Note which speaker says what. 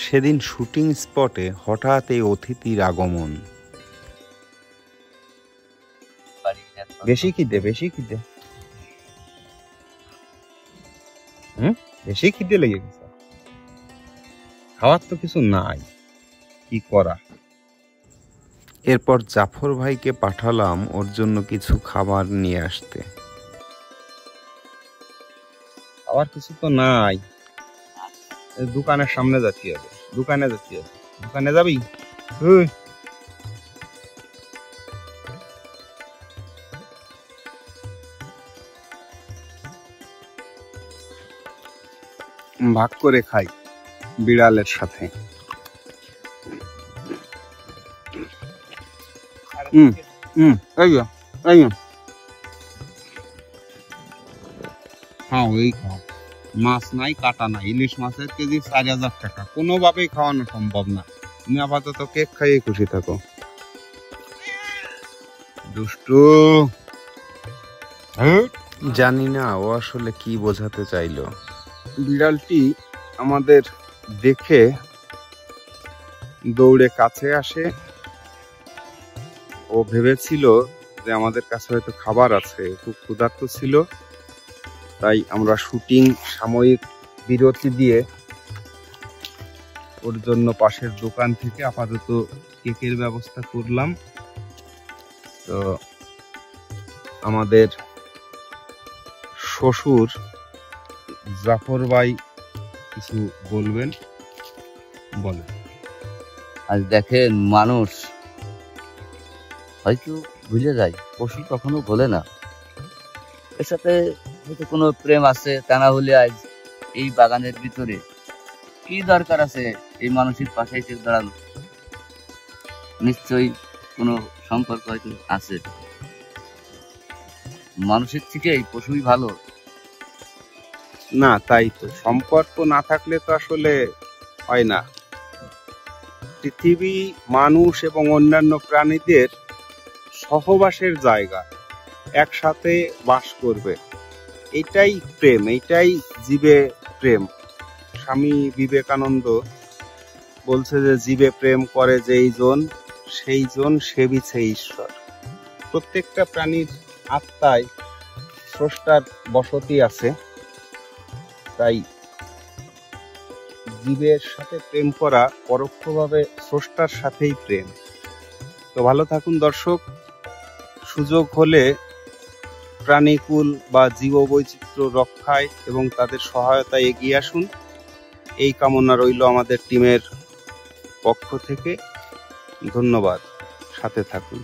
Speaker 1: সেদিন শুটিং স্পটে হঠাৎ এই অতিথির আগমন।
Speaker 2: বেশি খিদে বেশি খিদে বেশি খিদে লেগে গেছে, খাওয়ার তো কিছু নাই, কি করা।
Speaker 1: এরপর জাফর ভাইকে পাঠালাম ওর জন্য কিছু খাবার নিয়ে আসতে।
Speaker 2: খাওয়ার কিছু তো নাই, দোকানের সামনে যাচ্ছি, দোকানে যাবি? ভাগ করে খাই বিড়ালের সাথে। হ্যাঁ ওই খাও, মাছ নাই, কাটা নাই, ইলিশ মাছের কেজি 4000 টাকা, কোনোভাবেই খাওয়ানো সম্ভব না। তুমি আপাতত কেক খাইয়ে খুশি থাকো। দুষ্টু।
Speaker 1: জানি না ও আসলে কি বোঝাতে চাইলো।
Speaker 2: বিড়ালটি আমাদের দেখে দৌড়ে কাছে আসে। ও ভেবেছিল যে আমাদের কাছে হয়তো খাবার আছে, খুব ক্ষুধার্ত ছিল, তাই আমরা শুটিং সাময়িক বিরতি দিয়ে ওর জন্য পাশের দোকান থেকে আপাতত কেকের ব্যবস্থা করলাম। তো আমাদের শ্বশুর জাফর ভাই কিছু বলবেন, বলেন।
Speaker 3: আজ দেখেন, মানুষ হয়তো ভুলে যায়, পশু কখনো ভোলে না। এর সাথে হয়তো কোনো প্রেম আছে, তা না হলে আজ এই বাগানের ভিতরে কি দরকার আছে এই মানুষের পাশে এসে দাঁড়ানো? নিশ্চয়ই কোনো সম্পর্ক হয়তো আছে। মানুষের থেকে এই পশুই ভালো।
Speaker 2: না, তাই তো, সম্পর্ক না থাকলে তো আসলে হয় না। পৃথিবী মানুষ এবং অন্যান্য প্রাণীদের সহবাসের জায়গা, একসাথে বাস করবে, এটাই প্রেম, এটাই জীবে প্রেম। স্বামী বিবেকানন্দ বলছে যে জীবে প্রেম করে যেই জন, সেই জন সেবিছে ঈশ্বর। প্রত্যেকটা প্রাণীর আত্মায় স্রষ্টার বসতি আছে, তাই জীবের সাথে প্রেম করা পরোক্ষভাবে স্রষ্টার সাথেই প্রেম। তো ভালো থাকুন দর্শক, সুযোগ হলে প্রাণীকুল বা জীববৈচিত্র্য রক্ষায় এবং তাদের সহায়তায় এগিয়ে আসুন, এই কামনা রইল আমাদের টিমের পক্ষ থেকে। ধন্যবাদ, সাথে থাকুন।